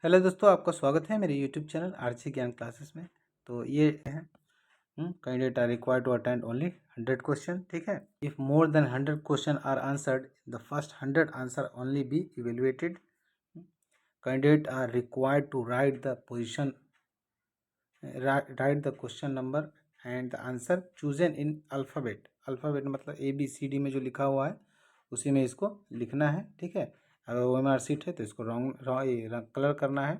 Hello दोस्तों, आपका स्वागत है मेरे YouTube channel RC Gyan classes में। तो ये है candidate are required to attend only 100 question. ठीक है, if more than 100 question are answered, the first 100 answer only be evaluated. Candidate are required to write the position, write the question number and the answer chosen in alphabet. Alphabet मतलब ABCD में जो लिखा हुआ है उसी में इसको लिखना है। ठीक है, अगर OMR सीट है तो इसको रॉन्ग कलर करना है।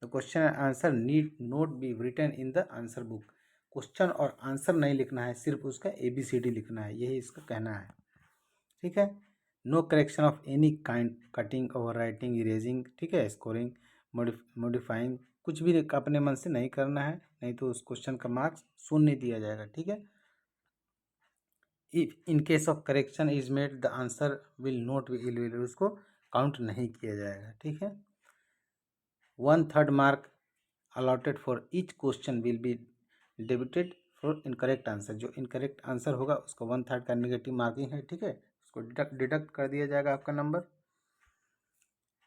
तो question and answer need not be written in the answer book. Question और आंसर नहीं लिखना है, सिर्फ उसका ABCD लिखना है, यही इसका कहना है। ठीक है, no correction of any kind, cutting, over writing, erasing, ठीक है, स्कोरिंग, मॉडिफाइंग, कुछ भी अपने मन से नहीं करना है, नहीं तो उस क्वेश्चन का मार्क्स शून्य दिया जाएगा। ठीक है, if in case of correction is made the answer will not be evaluated, उसको काउंट नहीं किया जाएगा। ठीक है, 1/3 mark allotted for each question will be debited for incorrect answer. जो इनकरेक्ट आंसर होगा उसको 1/3 का नेगेटिव मार्किंग है। ठीक है, उसको डिडक्ट कर दिया जाएगा आपका नंबर।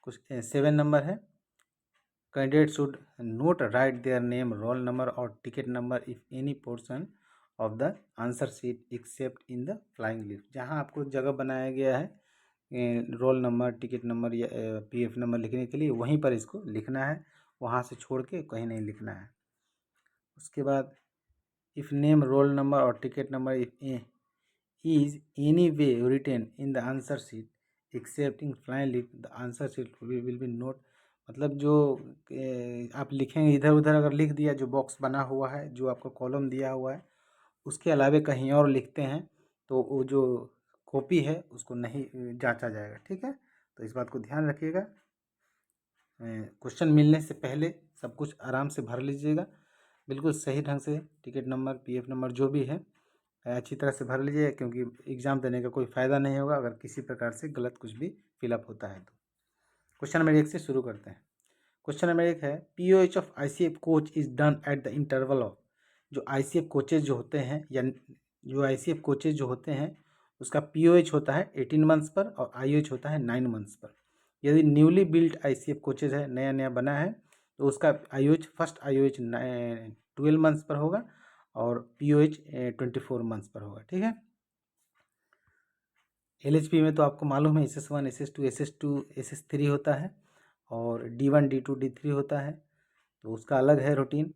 कुछ 7 नंबर है, candidate should note write their name, roll number और ticket number if any portion of the answer sheet except in the flying list. जहाँ आपको जगह बनाया गया है रोल नंबर, टिकट नंबर या PF नंबर लिखने के लिए, वहीं पर इसको लिखना है, वहाँ से छोड़ के कहीं नहीं लिखना है। उसके बाद इफ नेम, रोल नंबर और ticket number is any way written in the answer sheet excepting flying list, the answer sheet will be not. मतलब जो आप लिखेंगे इधर उधर अगर लिख दिया, जो बॉक्स बना हुआ है, जो आपको कॉलम दिया हुआ है, उसके अलावे कहीं और लिखते हैं तो वो जो कॉपी है उसको नहीं जांचा जाएगा। ठीक है, तो इस बात को ध्यान रखिएगा। क्वेश्चन मिलने से पहले सब कुछ आराम से भर लीजिएगा, बिल्कुल सही ढंग से, टिकट नंबर, PF नंबर जो भी है अच्छी तरह से भर लीजिएगा, क्योंकि एग्ज़ाम देने का कोई फ़ायदा नहीं होगा अगर किसी प्रकार से गलत कुछ भी फिलअप होता है तो। क्वेश्चन नंबर 1 से शुरू करते हैं। क्वेश्चन नंबर 1 है, POH of ICF coach is done at the interval of. जो ICF कोचेज जो होते हैं, या जो ICF कोचेज जो होते हैं, उसका POH होता है 18 मंथ्स पर और IOH होता है 9 मंथ्स पर। यदि न्यूली बिल्ट ICF कोचेज है, नया नया बना है, तो उसका IOH, फर्स्ट IOH 12 मंथ्स पर होगा और POH 24 मंथ्स पर होगा। ठीक है, LHP में तो आपको मालूम है SS1, SS2, SS2, SS3 होता है और D1, D2, D3 होता है, तो उसका अलग है रूटीन।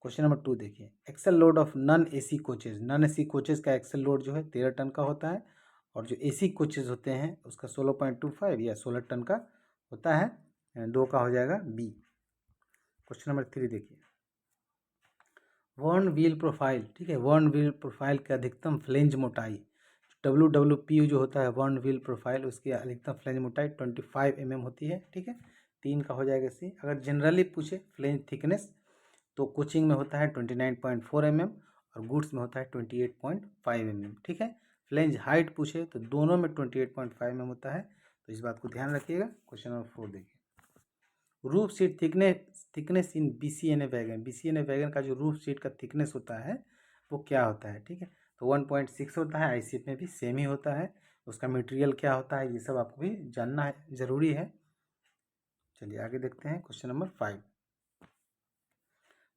क्वेश्चन नंबर 2 देखिए, axle load of non AC coaches. Non AC coaches का एक्सेल लोड जो है 13 टन का होता है, और जो AC कोचेज होते हैं उसका 16.25 या 16 टन का होता है। 2 का हो जाएगा B। क्वेश्चन नंबर 3 देखिए, वर्न व्हील प्रोफाइल। ठीक है, वर्न व्हील प्रोफाइल की अधिकतम फ्लेंज मोटाई, WWPU जो होता है वर्न व्हील प्रोफाइल, उसकी अधिकतम फ्लेंज मोटाई 25 mm होती है। ठीक है, 3 का हो जाएगा C। अगर जनरली पूछे फ्लेंज थिकनेस, तो कोचिंग में होता है 29.4 mm और गुड्स में होता है 28.5 mm। ठीक है, फ्लेंज हाइट पूछे तो दोनों में 28.5 mm होता है, तो इस बात को ध्यान रखिएगा। क्वेश्चन नंबर 4 देखिए, रूफ सीट थिकनेस इन BCNA वैगन। BCNA वैगन का जो रूफ सीट का थिकनेस होता है वो क्या होता है। ठीक है, तो 1.6 होता है, ICF में भी सेम ही होता है। उसका मटेरियल क्या होता है, ये सब आपको भी जानना है, ज़रूरी है। चलिए आगे देखते हैं। Question number 5,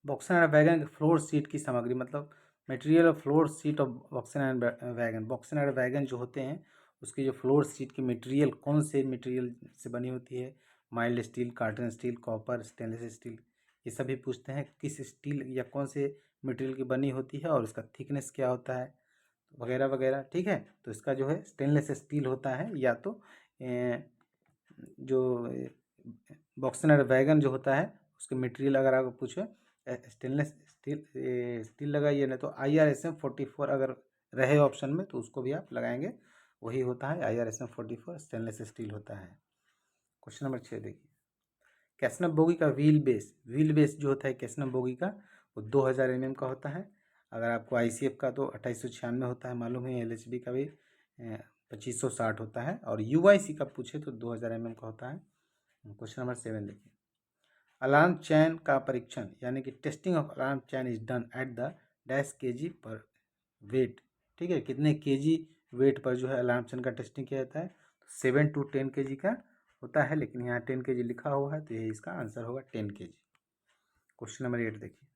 BOXN and wagon के फ्लोर सीट की सामग्री, मतलब material of floor seat of BOXN and wagon. BOXN and wagon जो होते हैं उसकी जो फ्लोर सीट की मटेरियल कौन से मटेरियल से बनी होती है, mild steel, carton steel, copper, stainless steel, ये सभी पूछते हैं किस स्टील या कौन से मटेरियल की बनी होती है और इसका थिकनेस क्या होता है, वगैरह वगैरह। ठीक है, तो इसका जो है स्टेनलेस स्टील होता है, या तो जो बॉक्सन एंड वैगन जो होता है उसके मटेरियल अगर आपको पूछे स्टेनलेस स्टील लगाइए, ना तो IRSM 44 अगर रहे ऑप्शन में तो उसको भी आप लगाएंगे, वही होता है IRSM 44 स्टेनलेस स्टील होता है। क्वेश्चन नंबर 6 देखिए, कैसनम बोगी का व्हील बेस जो होता है कैसनम बोगी का, वो 2000 mm का होता है। अगर आपको ICF का तो 2896 होता है, मालूम है। LHB का भी 2560 होता है, और UIC का पूछे तो 2000 mm का होता है। क्वेश्चन नंबर 7 देखिए, अलार्म चैन का परीक्षण, यानी कि testing of alarm chain is done at the dash kg पर वेट। ठीक है, कितने kg वेट पर जो है अलार्म चैन का टेस्टिंग किया जाता है, तो 7 to 10 kg का होता है, लेकिन यहाँ 10 kg लिखा हुआ है तो ये इसका आंसर होगा 10 kg। क्वेश्चन नंबर 8 देखिए।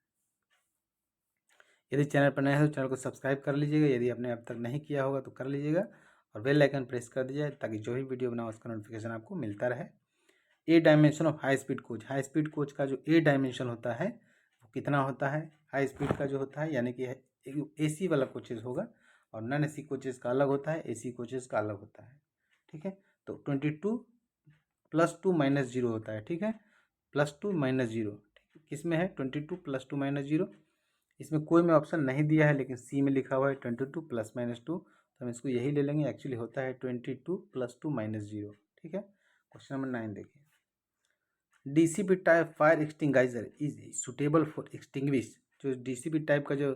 यदि चैनल पर नए हैं तो चैनल को सब्सक्राइब कर लीजिएगा, यदि आपने अब तक नहीं किया होगा तो कर लीजिएगा, और बेल आइकन प्रेस कर दीजिए ताकि जो भी वीडियो बनाओ उसका नोटिफिकेशन आपको मिलता रहे। A dimension of high speed coach. High speed coach का जो ए डायमेंशन होता है वो कितना होता है? हाई स्पीड का जो होता है यानी कि AC वाला कोचेज़ होगा, और नॉन AC कोचेज़ का अलग होता है, AC कोचेज़ का अलग होता है। ठीक है, तो 22 +2 -0 होता है। ठीक है, +2 -0 किस में है? 22 +2 -0। इसमें कोई में ऑप्शन नहीं दिया है, लेकिन सी में लिखा हुआ है 22 +-2, तो हम इसको यही ले लेंगे। एक्चुअली होता है 22 +2 -0। ठीक है, क्वेश्चन नंबर 9 देखिए। DCP type fire extinguisher is suitable for extinguish. जो DCP टाइप का जो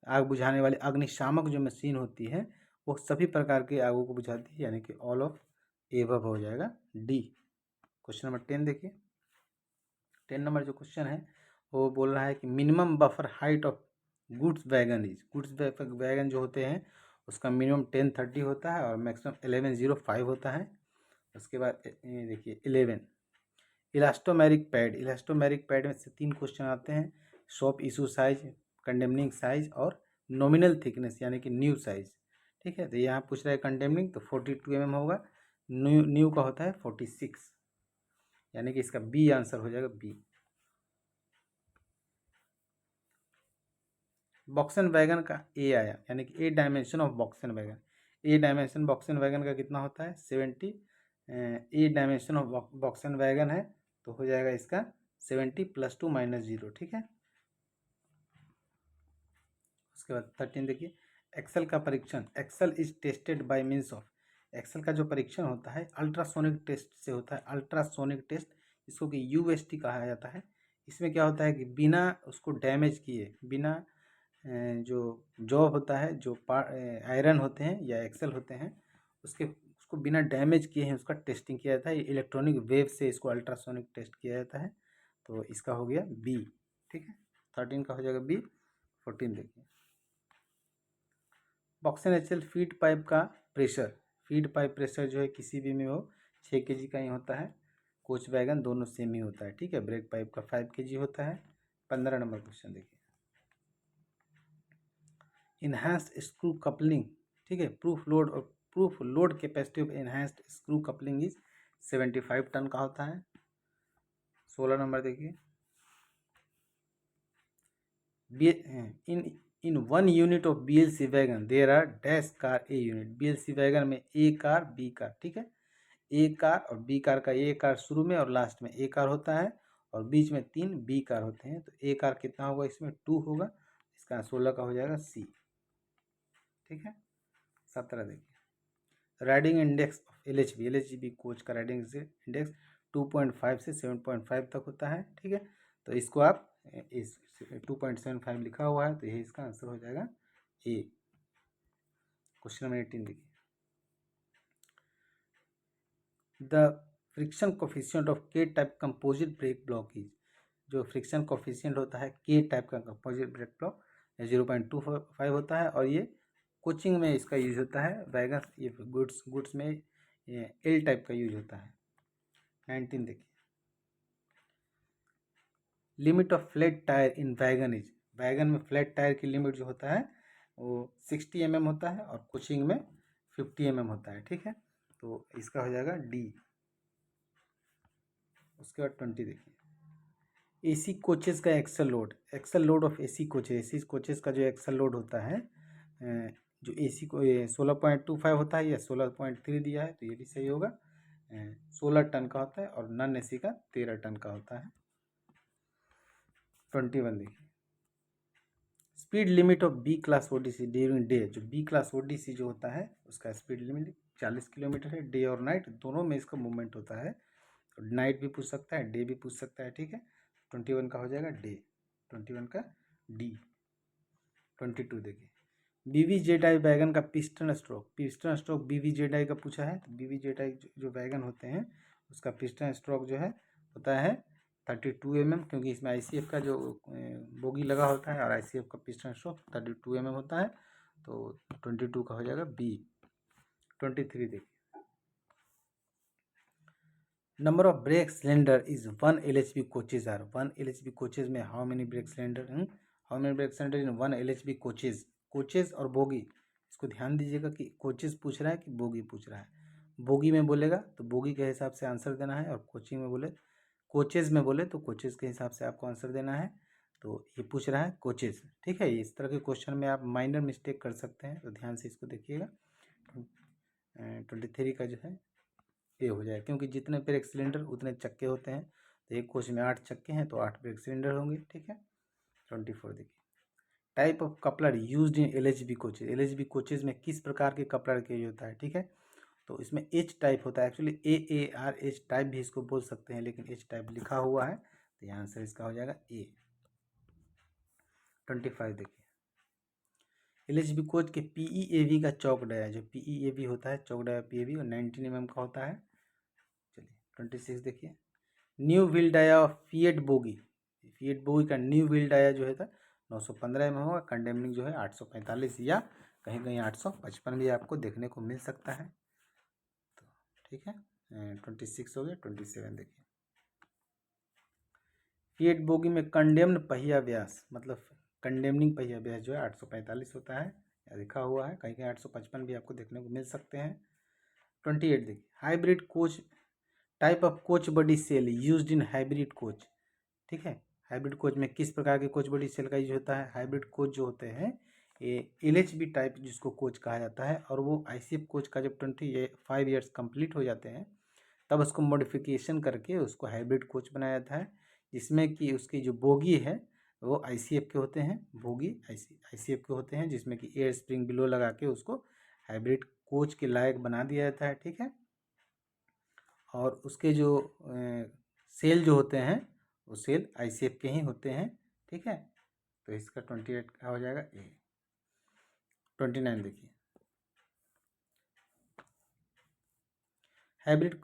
आग बुझाने वाली अग्निशामक जो मशीन होती है वो सभी प्रकार की आगों को बुझाती है, यानी कि ऑल ऑफ एबव हो जाएगा डी। क्वेश्चन नंबर 10 देखिए। 10 नंबर जो क्वेश्चन है वो बोल रहा है कि minimum buffer height of goods wagon is. Goods wagon जो होते हैं उसका मिनिमम 1030 होता है और मैक्सिमम 1105 होता है। उसके बाद देखिए 11 इलास्टोमेरिक पैड। इलास्टोमेरिक पैड में से 3 क्वेश्चन आते हैं। Shop issue size, condemning size और नॉमिनल थिकनेस यानी कि न्यू साइज। ठीक है, तो यहाँ पूछ रहा है कंडेमनिंग तो 42 mm होगा, न्यू का होता है 46, यानी कि इसका बी आंसर हो जाएगा बी। बॉक्सन वैगन का ए आया, यानी कि a dimension of BOXN wagon. A dimension BOXN wagon का कितना होता है? 70। A dimension of BOXN wagon है तो हो जाएगा इसका 70 +2 -0। ठीक है, उसके बाद 13 देखिए। एक्सेल का परीक्षण। Axle is tested by means of. Axle का जो परीक्षण होता है अल्ट्रासोनिक टेस्ट से होता है। अल्ट्रासोनिक टेस्ट, इसको कि UST कहा जाता है। इसमें क्या होता है कि बिना उसको डैमेज किए, बिना जो जॉब होता है, जो आयरन होते हैं या एक्सेल होते हैं उसको बिना डैमेज किए हैं उसका टेस्टिंग किया जाता है। इलेक्ट्रॉनिक वेव से इसको अल्ट्रासोनिक टेस्ट किया जाता है, तो इसका हो गया बी। ठीक है, 13 का हो जाएगा बी। 14 देखिए। बॉक्सन HL फीड पाइप का प्रेशर। फीड पाइप प्रेशर जो है किसी भी में हो 6 kg का ही होता है। कोच वैगन दोनों सेम ही होता है। ठीक है, ब्रेक पाइप का 5 kg होता है। 15 नंबर क्वेश्चन देखिए। Enhanced screw coupling. ठीक है, proof load capacity of enhanced screw coupling is 75 ton का होता है। 16 नंबर देखिए। In 1 unit of BLC wagon there are dash car A unit. BLC wagon में ए कार बी कार। ठीक है, ए कार और बी कार का A car शुरू में और लास्ट में ए कार होता है, और बीच में 3 बी कार होते हैं। तो ए कार कितना होगा? इसमें 2 होगा। इसका 16 का हो जाएगा सी। ठीक है, 17 देखिए। Riding index of LHB coach का राइडिंग इंडेक्स 2.5 से 7.5 तक होता है। ठीक है, तो इसको आप इस 2.75 लिखा हुआ है तो यही इसका आंसर हो जाएगा ए। क्वेश्चन नंबर 18 देखिए। The friction coefficient of K type composite brake block is. जो फ्रिक्शन कोफिशिएंट होता है के टाइप का कंपोजिट ब्रेक ब्लॉक 0.25 होता है, और ये कोचिंग में इसका यूज होता है। वैगन ये गुड्स में एल टाइप का यूज होता है। 19 देखिए। Limit of flat tyre in wagon is. Wagon में फ्लैट टायर की लिमिट जो होता है वो 60 mm होता है, और कोचिंग में 50 mm होता है। ठीक है, तो इसका हो जाएगा डी। उसके बाद 20 देखिए। AC कोचेस का axle load. Axle load of AC coaches. AC coaches का जो एक्सल लोड होता है जो AC को 16.25 होता है या 16.3 दिया है तो ये भी सही होगा। 16 टन का होता है, और नॉन AC का 13 टन का होता है। 21 देखिए। Speed limit of B class ODC during day. जो B क्लास ODC जो होता है उसका स्पीड लिमिट 40 किलोमीटर है। डे और नाइट दोनों में इसका मूवमेंट होता है। नाइट भी पूछ सकता है, डे भी पूछ सकता है। ठीक है, 21 का हो जाएगा डे। 21 का डी। 22 देखिए। BVZI वैगन का पिस्टन स्ट्रोक BVZI का पूछा है, तो BVZI जो वैगन होते हैं उसका पिस्टन स्ट्रोक जो है होता है 32 mm, क्योंकि इसमें ICF का जो बोगी लगा होता है, और ICF का पिस्टन स्ट्रोक 32 mm होता है, तो 22 का हो जाएगा बी। 23 देखिए। Number of brake cylinder is 1 LHP coaches are 1 LHP coaches में how many brake cylinder how many brake cylinder in 1 LHP coaches. Coaches और बोगी, इसको ध्यान दीजिएगा कि कोचेज पूछ रहा है कि बोगी पूछ रहा है। बोगी में बोलेगा तो बोगी के हिसाब से आंसर देना है, और कोचिंग में बोले कोचेज में बोले तो कोचेज के हिसाब से आपको आंसर देना है। तो ये पूछ रहा है कोचेज, ठीक है। इस तरह के क्वेश्चन में आप माइनर मिस्टेक कर सकते हैं, तो ध्यान से इसको देखिएगा। 23 का जो है ये हो जाए, क्योंकि जितने ब्रेक सिलेंडर उतने चक्के होते हैं, तो एक कोच में 8 चक्के हैं तो 8 ब्रेक सिलेंडर होंगे, ठीक है। 24 देखिए, type of coupler used in LHB coaches. LHB coaches में किस प्रकार के कपलर का यूज होता है, ठीक है। तो इसमें H टाइप होता है, एक्चुअली AARH टाइप भी इसको बोल सकते हैं, लेकिन H टाइप लिखा हुआ है, तो यहाँ आंसर इसका हो जाएगा A। 25 देखिए, LHB कोच के PEAV का चौक डाया, जो PEAV होता है चौक डाया PEAV, और 19 mm का होता है। चलिए 26 देखिए, new wheel dia of Fiat bogie. Fiat bogie का न्यू व्हील डाया जो है था 915 में होगा। कंडेमनिंग जो है 845 या कहीं कहीं 855 भी आपको देखने को मिल सकता है, तो ठीक है। 26 हो गया। 27 देखिए, फिएट बोगी में कंडेम्ड पहिया व्यास, मतलब कंडेमनिंग पहिया व्यास जो है 845 होता है, या लिखा हुआ है, कहीं कहीं 855 भी आपको देखने को मिल सकते हैं। 28 देखिए, hybrid coach, type of coach body shell used in hybrid coach, ठीक है। हाइब्रिड कोच में किस प्रकार के कोच बॉडी सेल का यूज होता है। हाइब्रिड कोच जो होते हैं ये LHB टाइप जिसको कोच कहा जाता है, और वो ICF कोच का जब 25 ईयर्स कंप्लीट हो जाते हैं तब उसको मॉडिफिकेशन करके उसको हाइब्रिड कोच बनाया जाता है, जिसमें कि उसकी जो बोगी है वो ICF के होते हैं, बोगी ICF के होते हैं, जिसमें कि एयर स्प्रिंग बिलो लगा के उसको हाइब्रिड कोच के लायक बना दिया जाता है, ठीक है। और उसके जो सेल जो होते हैं वो सेल ICF के ही होते हैं, ठीक है। तो इसका 28 का हो जाएगा A। 29 देखिए, hybrid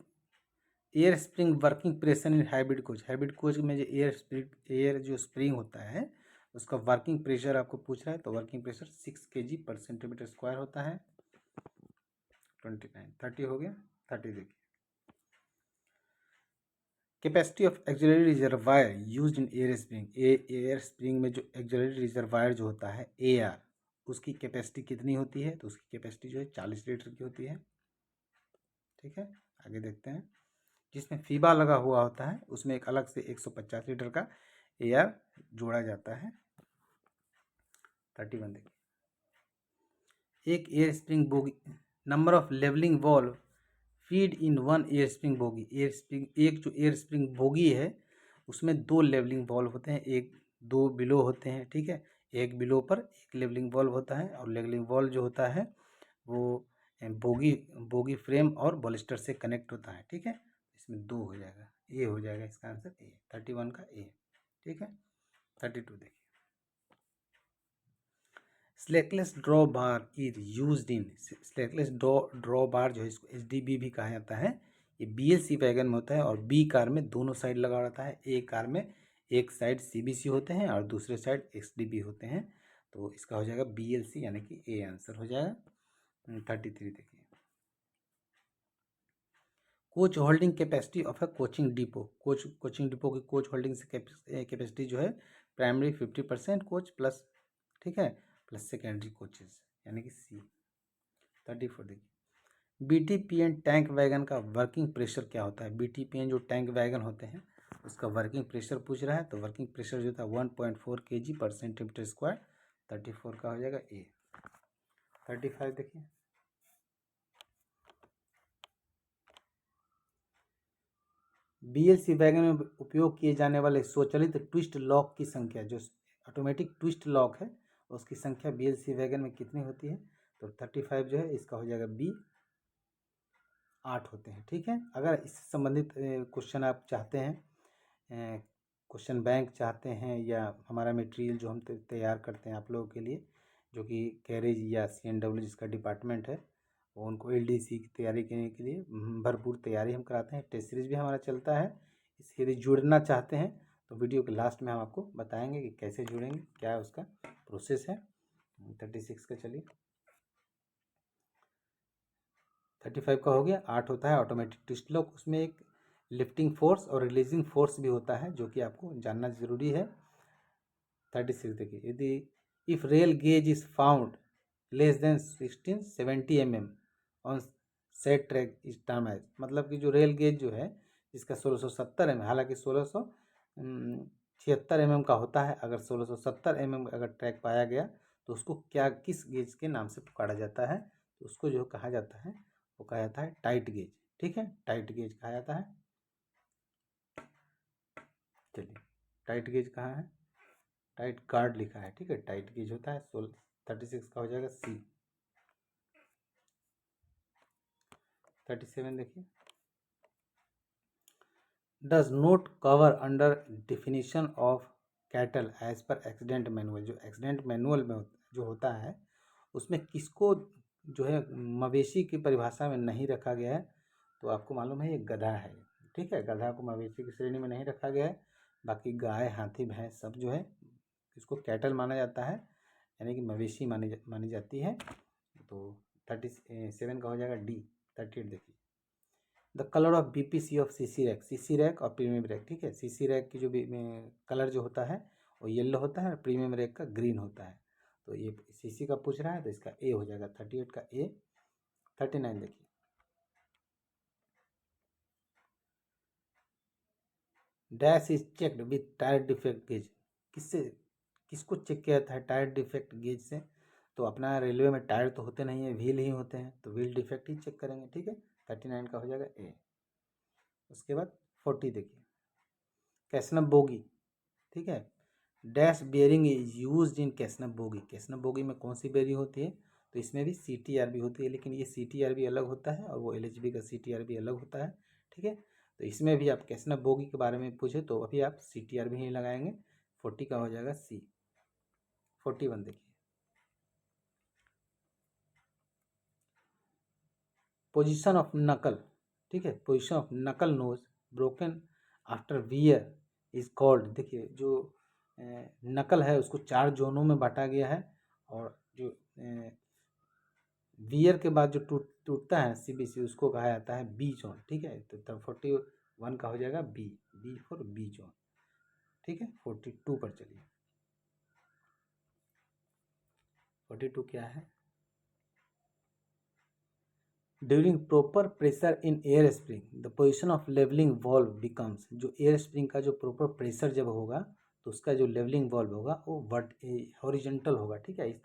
air spring working pressure in hybrid coach. Hybrid coach में जो एयर जो स्प्रिंग होता है उसका वर्किंग प्रेशर आपको पूछ रहा है, तो वर्किंग प्रेशर 6 kg/cm² होता है। 29 30 हो गया। 30 देखिए, capacity of axillary reservoir used in air spring. Air spring में जो एक्सिलरी रिजर्वायर जो होता है AR, उसकी कैपेसिटी कितनी होती है, तो उसकी कैपेसिटी जो है 40 लीटर की होती है, ठीक है। आगे देखते हैं, जिसमें फीबा लगा हुआ होता है उसमें एक अलग से 150 लीटर का AR जोड़ा जाता है। 31 देखिए, एक air spring bogie, number of levelling valve feed in 1 air spring bogie. Air spring, एक जो एयर स्प्रिंग बोगी है उसमें 2 लेवलिंग वॉल्व होते हैं, एक 2 बिलो होते हैं, ठीक है। एक बिलो पर एक लेवलिंग वॉल्व होता है, और लेवलिंग वॉल्व जो होता है वो बोगी बोगी फ्रेम और बॉलिस्टर से कनेक्ट होता है, ठीक है। इसमें 2 हो जाएगा, ए हो जाएगा इसका आंसर A। 31 का A, ठीक है। 32 देखिए, slackless draw bar is used in. Slackless draw bar जो है इसको SDB भी कहा जाता है। ये BLC वैगन में होता है, और B कार में दोनों साइड लगा रहता है। A कार में एक साइड CBC होते हैं और दूसरे साइड XDB होते हैं, तो इसका हो जाएगा BLC, यानी कि A आंसर हो जाएगा। 33 देखिए, coach holding capacity of a coaching depot. Coaching depot की कोच होल्डिंग से कैपेसिटी जो है प्राइमरी 50% कोच प्लस, ठीक है, प्लस सेकेंडरी कोचेस, यानी कि C। 34 देखिए, BTPN टैंक वैगन का वर्किंग प्रेशर क्या होता है। BTPN जो टैंक वैगन होते हैं उसका वर्किंग प्रेशर पूछ रहा है, तो वर्किंग प्रेशर जो था 1.4 kg/cm²। 34 का हो जाएगा A। 35 देखिए, BLC वैगन में उपयोग किए जाने वाले स्वचालित ट्विस्ट लॉक की संख्या, जो ऑटोमेटिक ट्विस्ट लॉक है उसकी संख्या BLC वैगन में कितनी होती है, तो 35 जो है इसका हो जाएगा B। 8 होते हैं, ठीक है। अगर इससे संबंधित क्वेश्चन आप चाहते हैं, क्वेश्चन बैंक चाहते हैं, या हमारा मटेरियल जो हम तैयार करते हैं आप लोगों के लिए, जो कि कैरेज या CNW जिसका डिपार्टमेंट है, वो उनको LDC की तैयारी करने के लिए भरपूर तैयारी हम कराते हैं। टेस्ट सीरीज भी हमारा चलता है। इसके यदि जुड़ना चाहते हैं तो वीडियो के लास्ट में हम आपको बताएंगे कि कैसे जुड़ेंगे, क्या है उसका प्रोसेस है। 36 का चलिए, 35 का हो गया। 8 होता है ऑटोमेटिक ट्विस्ट लॉक, उसमें एक लिफ्टिंग फोर्स और रिलीजिंग फोर्स भी होता है, जो कि आपको जानना ज़रूरी है। 36 देखिए, यदि if rail gauge is found less than 1670 mm on set track is term as, मतलब कि जो रेल गेज जो है जिसका 1670 mm, हालांकि 1676 mm का होता है, अगर 1670 mm अगर ट्रैक पाया गया तो उसको क्या किस गेज के नाम से पुकारा जाता है, तो उसको जो कहा जाता है वो कहा जाता है टाइट गेज। ठीक है, टाइट गेज कहा जाता है। चलिए, टाइट गेज कहाँ है, टाइट गार्ड लिखा है। ठीक है, टाइट गेज होता है 36 का हो जाएगा सी। 37 देखिए, does not cover under definition of cattle as per accident manual. जो एक्सीडेंट मैनुअल में जो होता है उसमें किसको जो है मवेशी की परिभाषा में नहीं रखा गया है, तो आपको मालूम है ये गधा है। ठीक है, गधा को मवेशी की श्रेणी में नहीं रखा गया है, बाकी गाय, हाथी, भैंस सब जो है इसको कैटल माना जाता है, यानी कि मवेशी मानी जाती है। तो 37 का हो जाएगा डी। 38 देखिए, the colour of BPC of CC rack, CC rack और प्रीमियम रैक। ठीक है, सीसी रैक की जो कलर जो होता है वो येलो होता है और प्रीमियम रैक का ग्रीन होता है। तो ये सीसी का पूछ रहा है तो इसका ए हो जाएगा, 38 का ए। 39 देखिए, dash is checked with tyre defect gauge. किससे किसको चेक किया जाता है टायर डिफेक्ट गेज से, तो अपना रेलवे में टायर तो होते नहीं है, व्हील ही होते हैं, तो व्हील डिफेक्ट ही चेक करेंगे। ठीक है, 39 का हो जाएगा ए। उसके बाद 40 देखिए, कैसनब बोगी। ठीक है, dash bearing is use in Casnub bogie. Casnub bogie में कौन सी बेयरिंग होती है, तो इसमें भी CTRB होती है, लेकिन ये CTRB अलग होता है और वो LHB का CTRB अलग होता है। ठीक है, तो इसमें भी आप कैसनब बोगी के बारे में पूछे तो अभी आप CTRB ही लगाएंगे। 40 का हो जाएगा सी। 41 देखिए, पोजिशन ऑफ नकल। ठीक है, position of knuckle nose broken after wear is called. देखिए, जो नकल है उसको 4 जोनों में बांटा गया है, और जो वियर के बाद जो टूटता है CBC उसको कहा जाता है बी जोन। ठीक है, तो तब 41 का हो जाएगा B, B for B zone. ठीक है, 42 पर चलिए, 42 क्या है, during proper pressure in air spring the position of levelling valve becomes. जो एयर स्प्रिंग का जो प्रॉपर प्रेशर जब होगा तो उसका जो लेवलिंग वॉल्व होगा वो हॉरिजेंटल होगा। ठीक है, इस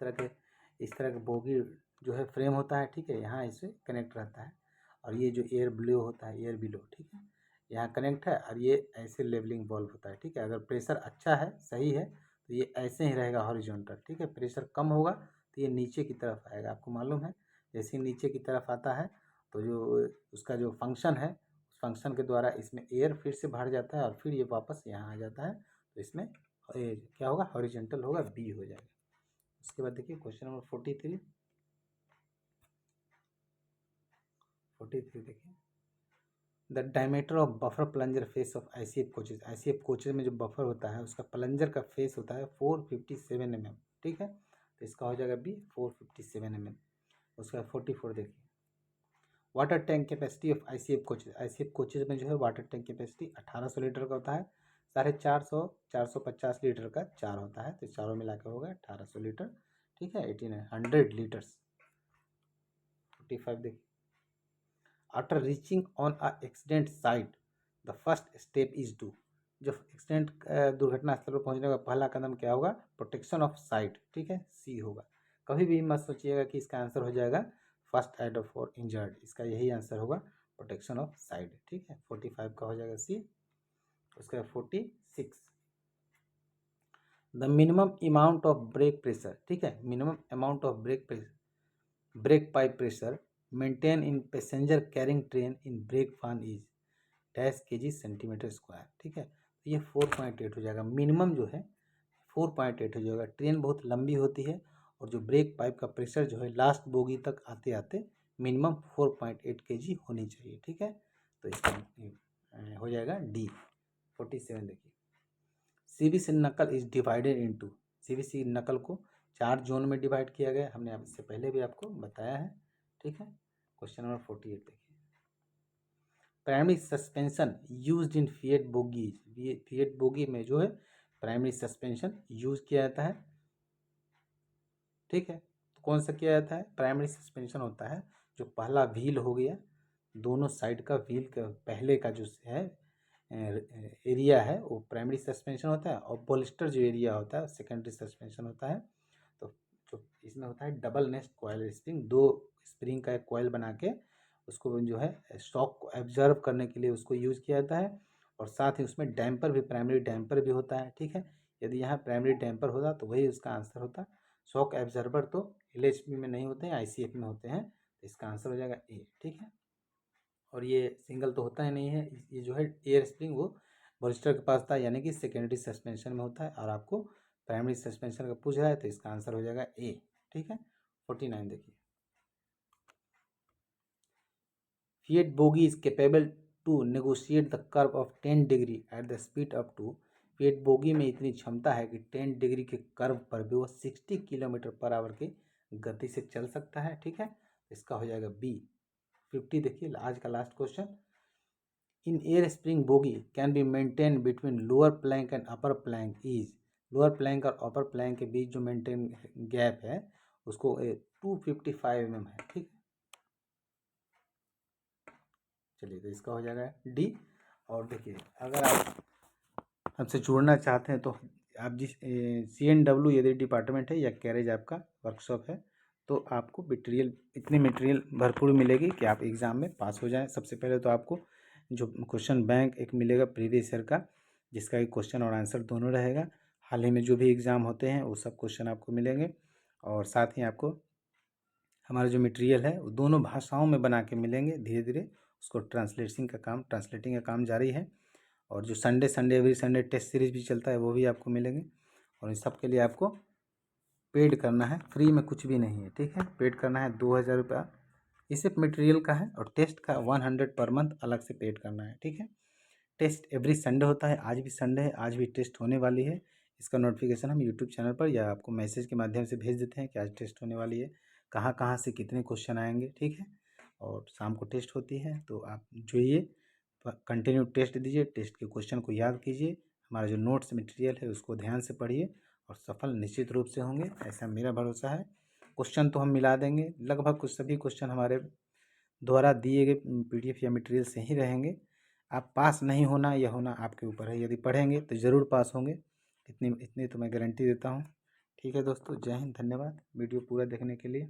तरह के बोगी जो है फ्रेम होता है। ठीक है, यहाँ इसे कनेक्ट रहता है, और ये जो एयर ब्लो होता है, एयर बिलो, ठीक है, यहाँ कनेक्ट है, और ये ऐसे लेवलिंग वॉल्व होता है। ठीक है, अगर प्रेशर अच्छा है, सही है, तो ये ऐसे ही रहेगा हॉरिजॉन्टल। ठीक है, प्रेशर कम होगा तो ये नीचे की तरफ आएगा। आपको मालूम है जैसे ही नीचे की तरफ आता है तो जो उसका जो फंक्शन है उस फंक्शन के द्वारा इसमें एयर फिर से भर जाता है और फिर ये वापस यहाँ आ जाता है, तो इसमें क्या होगा, हॉरिजॉन्टल होगा, बी हो जाएगा। उसके बाद देखिए क्वेश्चन नंबर 43। 43 देखिए, the diameter of buffer plunger face of ICF coaches. ICF coaches में जो बफर होता है उसका प्लंजर का फेस होता है 457 mm। ठीक है, तो इसका हो जाएगा बी, 457 mm। उसका 44 देखिए, water tank capacity of ICF coaches. ICF coaches में जो है वाटर टैंक कैपेसिटी 1800 लीटर का होता है, 450 450 लीटर का 4 होता है, तो चारों मिला के होगा 1800 लीटर। ठीक है, 1800 लीटर्स। 45 देखिए, after reaching on a accident site the first step is to. जब एक्सीडेंट दुर्घटना स्थल पर पहुंचने का पहला कदम क्या होगा, प्रोटेक्शन ऑफ साइट। ठीक है, सी होगा। कभी भी मत सोचिएगा कि इसका आंसर हो जाएगा फर्स्ट एड फॉर इंजर्ड, इसका यही आंसर होगा, प्रोटेक्शन ऑफ साइड। ठीक है, 45 का हो जाएगा सी। उसका 46, the minimum amount of brake pressure. ठीक है, minimum amount of brake pipe pressure maintain in passenger carrying train in brake van is dash kg centimetre square. ठीक है, तो ये 4.8 हो जाएगा, मिनिमम जो है 4.8 हो जाएगा। ट्रेन बहुत लंबी होती है और जो ब्रेक पाइप का प्रेशर जो है लास्ट बोगी तक आते आते मिनिमम 4.8 kg होनी चाहिए। ठीक है, तो इसका हो जाएगा डी। 47 देखिए, CBC नकल इज डिवाइडेड इनटू। CBC नकल को 4 जोन में डिवाइड किया गया, हमने इससे पहले भी आपको बताया है। ठीक है, क्वेश्चन नंबर 48 देखिए, primary suspension used in fiat bogies, ये फिएट बोगी में जो है प्राइमरी सस्पेंशन यूज किया जाता है। ठीक है, तो कौन सा किया जाता है? प्राइमरी सस्पेंशन होता है जो पहला व्हील हो गया, दोनों साइड का व्हील का पहले का जो है एरिया है वो प्राइमरी सस्पेंशन होता है, और बोलिस्टर जो एरिया होता है सेकेंडरी सस्पेंशन होता है। तो जो इसमें होता है डबल नेस्ट कॉयल स्प्रिंग, दो स्प्रिंग का एक कॉयल बना के उसको जो है शॉक को एब्जर्व करने के लिए उसको यूज़ किया जाता है। और साथ ही उसमें डैम्पर भी, प्राइमरी डैम्पर भी होता है। ठीक है, यदि यहाँ प्राइमरी डैम्पर होता तो वही उसका आंसर होता। शॉक एब्जर्वर तो LHP में नहीं होते हैं, ICF में होते हैं, तो इसका आंसर हो जाएगा ए। ठीक है, और ये सिंगल तो होता ही नहीं है, ये जो है एयर स्प्रिंग वो बॉलिस्टर के पास था, यानी कि सेकेंडरी सस्पेंशन में होता है, और आपको प्राइमरी सस्पेंशन का पूछ रहा है तो इसका आंसर हो जाएगा ए। ठीक है, 49 देखिए, Fiat bogie is capable to negotiate the curve of 10 degree at the speed up to. Fiat bogie में इतनी क्षमता है कि 10 डिग्री के कर्व पर भी वो 60 किलोमीटर पर आवर की गति से चल सकता है। ठीक है, इसका हो जाएगा बी। 50 देखिए, आज का last question, in air spring bogie can be maintain between lower plank and upper plank is. Lower plank और अपर प्लैंक के बीच जो मेंटेन गैप है उसको 255 mm है। ठीक है, चलिए तो इसका हो जाएगा डी। और देखिए, अगर आप हमसे जुड़ना चाहते हैं तो आप जिस CNW यदि डिपार्टमेंट है या कैरेज आपका वर्कशॉप है तो आपको मटेरियल, इतनी मटेरियल भरपूर मिलेगी कि आप एग्ज़ाम में पास हो जाएं। सबसे पहले तो आपको जो क्वेश्चन बैंक एक मिलेगा प्रीवियस ईयर का, जिसका एक क्वेश्चन और आंसर दोनों रहेगा। हाल ही में जो भी एग्ज़ाम होते हैं वो सब क्वेश्चन आपको मिलेंगे, और साथ ही आपको हमारा जो मटेरियल है वो दोनों भाषाओं में बना के मिलेंगे। धीरे धीरे उसको ट्रांसलेटिंग का काम जारी है। और जो Sunday every Sunday test series भी चलता है वो भी आपको मिलेंगे। और इन सब के लिए आपको पेड करना है, फ्री में कुछ भी नहीं है। ठीक है, पेड करना है 2000 रुपया, ये सिर्फ मटेरियल का है, और टेस्ट का 100 पर मंथ अलग से पेड करना है। ठीक है, टेस्ट एवरी संडे होता है, आज भी संडे है, आज भी टेस्ट होने वाली है। इसका नोटिफिकेशन हम यूट्यूब चैनल पर या आपको मैसेज के माध्यम से भेज देते हैं कि आज टेस्ट होने वाली है, कहाँ कहाँ से कितने क्वेश्चन आएंगे। ठीक है, और शाम को टेस्ट होती है, तो आप जोइए, कंटिन्यू टेस्ट दीजिए, टेस्ट के क्वेश्चन को याद कीजिए, हमारा जो नोट्स मटेरियल है उसको ध्यान से पढ़िए, और सफल निश्चित रूप से होंगे, ऐसा मेरा भरोसा है। क्वेश्चन तो हम मिला देंगे, लगभग कुछ सभी क्वेश्चन हमारे द्वारा दिए गए PDF या मटेरियल से ही रहेंगे। आप पास नहीं होना या होना आपके ऊपर है, यदि पढ़ेंगे तो ज़रूर पास होंगे, इतनी तो मैं गारंटी देता हूँ। ठीक है दोस्तों, जय हिंद, धन्यवाद वीडियो पूरा देखने के लिए।